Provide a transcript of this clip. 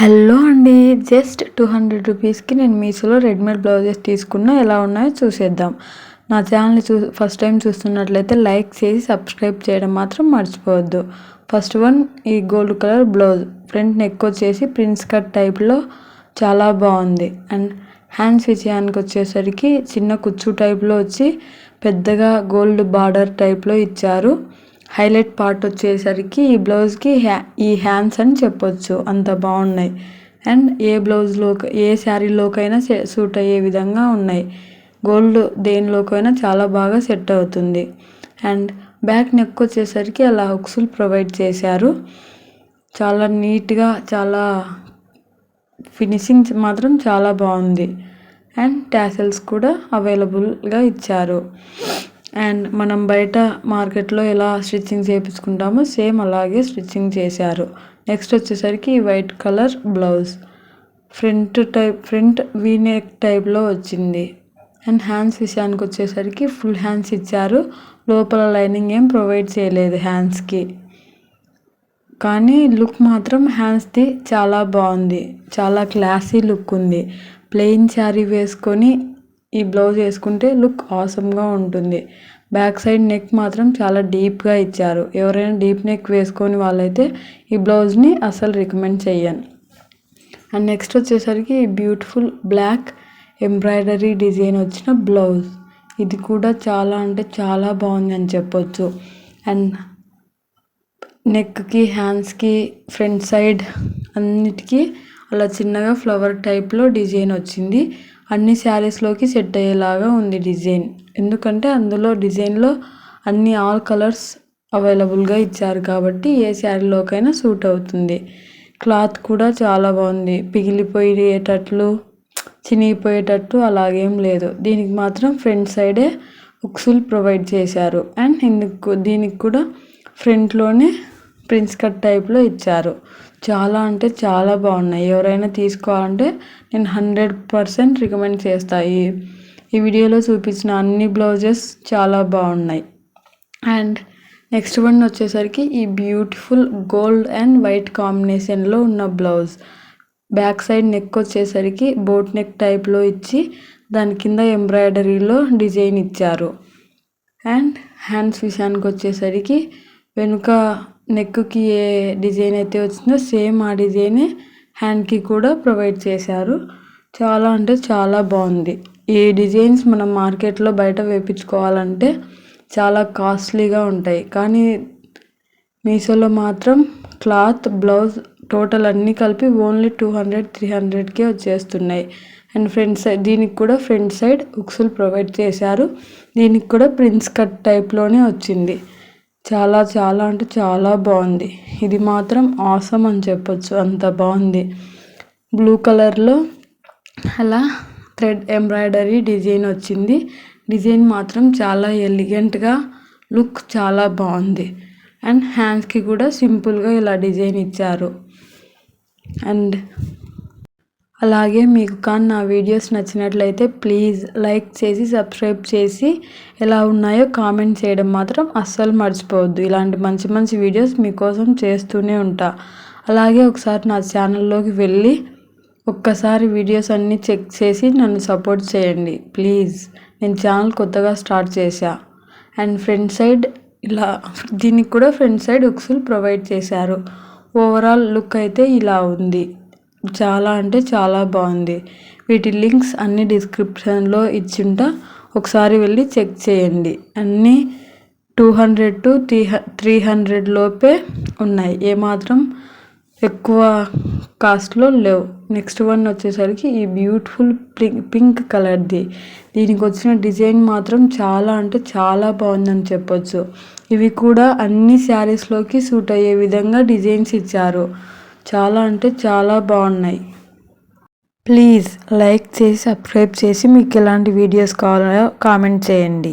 Hello అండి, just 200 రూపీస్కి నేను మీషోలో రెడీమేడ్ బ్లౌజెస్ తీసుకున్నా. ఎలా ఉన్నాయో చూసేద్దాం. నా ఛానల్ని ఫస్ట్ టైం చూస్తున్నట్లయితే లైక్ చేసి సబ్స్క్రైబ్ చేయడం మాత్రం మర్చిపోవద్దు. ఫస్ట్ వన్ ఈ gold colour blouse, front neck వచ్చేసి ప్రిన్స్ కట్ టైప్లో చాలా బాగుంది. అండ్ హ్యాండ్స్ విషయానికి వచ్చేసరికి చిన్న కుచ్చు టైప్లో వచ్చి పెద్దగా గోల్డ్ బార్డర్ టైప్లో ఇచ్చారు. హైలైట్ పార్ట్ వచ్చేసరికి ఈ బ్లౌజ్కి ఈ హ్యాండ్స్ అని చెప్పొచ్చు, అంత బాగున్నాయి. అండ్ ఏ బ్లౌజ్లో ఏ శారీలోకైనా సూట్ అయ్యే విధంగా ఉన్నాయి. గోల్డ్ దేనిలోకైనా చాలా బాగా సెట్ అవుతుంది. అండ్ బ్యాక్ నెక్ వచ్చేసరికి అలా హుక్స్లు ప్రొవైడ్ చేశారు. చాలా నీట్గా, చాలా ఫినిషింగ్ మాత్రం చాలా బాగుంది. అండ్ టాసెల్స్ కూడా అవైలబుల్గా ఇచ్చారు. అండ్ మనం బయట మార్కెట్లో ఎలా స్టిచ్చింగ్ చేయించుకుంటామో సేమ్ అలాగే స్టిచ్చింగ్ చేశారు. నెక్స్ట్ వచ్చేసరికి white colour blouse, front V-neck టైప్లో వచ్చింది. అండ్ హ్యాండ్స్ విషయానికి వచ్చేసరికి ఫుల్ హ్యాండ్స్ ఇచ్చారు. లోపల లైనింగ్ ఏం ప్రొవైడ్ చేయలేదు హ్యాండ్స్కి, కానీ లుక్ మాత్రం హ్యాండ్స్ది చాలా బాగుంది. చాలా క్లాసీ లుక్ ఉంది. ప్లెయిన్ శారీ వేసుకొని ఈ బ్లౌజ్ వేసుకుంటే లుక్ ఆసమ్గా ఉంటుంది. బ్యాక్ సైడ్ నెక్ మాత్రం చాలా డీప్గా ఇచ్చారు. ఎవరైనా డీప్ నెక్ వేసుకొని వాళ్ళైతే ఈ బ్లౌజ్ని అసలు రికమెండ్ చెయ్యను. అండ్ నెక్స్ట్ వచ్చేసరికి బ్యూటిఫుల్ బ్లాక్ ఎంబ్రాయిడరీ డిజైన్ వచ్చిన బ్లౌజ్. ఇది కూడా చాలా అంటే చాలా బాగుంది అని చెప్పొచ్చు. అండ్ నెక్కి, హ్యాండ్స్కి, ఫ్రంట్ సైడ్ అన్నిటికీ అలా చిన్నగా ఫ్లవర్ టైప్లో డిజైన్ వచ్చింది. అన్ని శారీస్లోకి సెట్ అయ్యేలాగా ఉంది డిజైన్. ఎందుకంటే అందులో డిజైన్లో అన్ని ఆల్ కలర్స్ అవైలబుల్గా ఇచ్చారు కాబట్టి ఏ శారీలోకైనా సూట్ అవుతుంది. క్లాత్ కూడా చాలా బాగుంది. పిగిలిపోయేటట్లు, చినిగిపోయేటట్టు అలాగేం లేదు. దీనికి మాత్రం ఫ్రంట్ సైడే హుక్స్లు ప్రొవైడ్ చేశారు. అండ్ దీనికి కూడా ఫ్రంట్లోనే ప్రిన్స్ కట్ టైప్లో ఇచ్చారు. చాలా అంటే చాలా బాగున్నాయి. ఎవరైనా తీసుకోవాలంటే నేను 100% రికమెండ్ చేస్తాను. ఈ వీడియోలో చూపించిన అన్ని బ్లౌజెస్ చాలా బాగున్నాయి. అండ్ నెక్స్ట్ వన్ వచ్చేసరికి ఈ బ్యూటిఫుల్ గోల్డ్ అండ్ వైట్ కాంబినేషన్లో ఉన్న బ్లౌజ్. బ్యాక్ సైడ్ నెక్ వచ్చేసరికి బోట్ నెక్ టైప్లో ఇచ్చి దాని కింద ఎంబ్రాయిడరీలో డిజైన్ ఇచ్చారు. అండ్ హ్యాండ్స్ విషయానికి వచ్చేసరికి వెనుక నెక్కి ఏ డిజైన్ అయితే వచ్చిందో సేమ్ ఆ డిజైనే హ్యాండ్కి కూడా ప్రొవైడ్ చేశారు. చాలా అంటే చాలా బాగుంది. ఈ డిజైన్స్ మనం మార్కెట్లో బయట వేయించుకోవాలంటే చాలా కాస్ట్లీగా ఉంటాయి, కానీ మీషోలో మాత్రం క్లాత్, బ్లౌజ్ టోటల్ అన్నీ కలిపి ఓన్లీ 200-300కే వచ్చేస్తున్నాయి. అండ్ ఫ్రంట్ సైడ్ దీనికి కూడా ఫ్రంట్ సైడ్ హుక్స్లు ప్రొవైడ్ చేశారు. దీనికి కూడా ప్రిన్స్ కట్ టైప్లోనే వచ్చింది. చాలా చాలా అంటే చాలా బాగుంది. ఇది మాత్రం ఆసమ్ అని చెప్పొచ్చు, అంత బాగుంది. బ్లూ కలర్లో అలా థ్రెడ్ ఎంబ్రాయిడరీ డిజైన్ వచ్చింది. డిజైన్ మాత్రం చాలా ఎలిగెంట్గా, లుక్ చాలా బాగుంది. అండ్ హ్యాండ్స్కి కూడా సింపుల్గా ఇలా డిజైన్ ఇచ్చారు. అండ్ అలాగే మీకు కానీ నా వీడియోస్ నచ్చినట్లయితే ప్లీజ్ లైక్ చేసి సబ్స్క్రైబ్ చేసి ఎలా ఉన్నాయో కామెంట్ చేయడం మాత్రం అస్సలు మర్చిపోవద్దు. ఇలాంటి మంచి మంచి వీడియోస్ మీకోసం చేస్తూనే ఉంటా. అలాగే ఒకసారి నా ఛానల్లోకి వెళ్ళి ఒక్కసారి వీడియోస్ అన్నీ చెక్ చేసి నన్ను సపోర్ట్ చేయండి ప్లీజ్. నేను ఛానల్ కొత్తగా స్టార్ట్ చేశా. అండ్ ఫ్రంట్ సైడ్ ఇలా, దీనికి కూడా ఫ్రంట్ సైడ్ హుక్స్లు ప్రొవైడ్ చేశారు. ఓవరాల్ లుక్ అయితే ఇలా ఉంది. చాలా అంటే చాలా బాగుంది. వీటి లింక్స్ అన్ని డిస్క్రిప్షన్లో ఇచ్చింటా, ఒకసారి వెళ్ళి చెక్ చేయండి. అన్నీ 200-300 లోపే ఉన్నాయి, ఏమాత్రం ఎక్కువ కాస్ట్లో లేవు. నెక్స్ట్ వన్ వచ్చేసరికి ఈ బ్యూటిఫుల్ పింక్ కలర్ది. దీనికి వచ్చిన డిజైన్ మాత్రం చాలా అంటే చాలా బాగుందని చెప్పొచ్చు. ఇవి కూడా అన్ని శారీస్లోకి సూట్ అయ్యే విధంగా డిజైన్స్ ఇచ్చారు. చాలా అంటే చాలా బాగున్నాయి. ప్లీజ్ లైక్ చేసి సబ్స్క్రైబ్ చేసి మీకు ఎలాంటి వీడియోస్ కావాలో కామెంట్ చేయండి.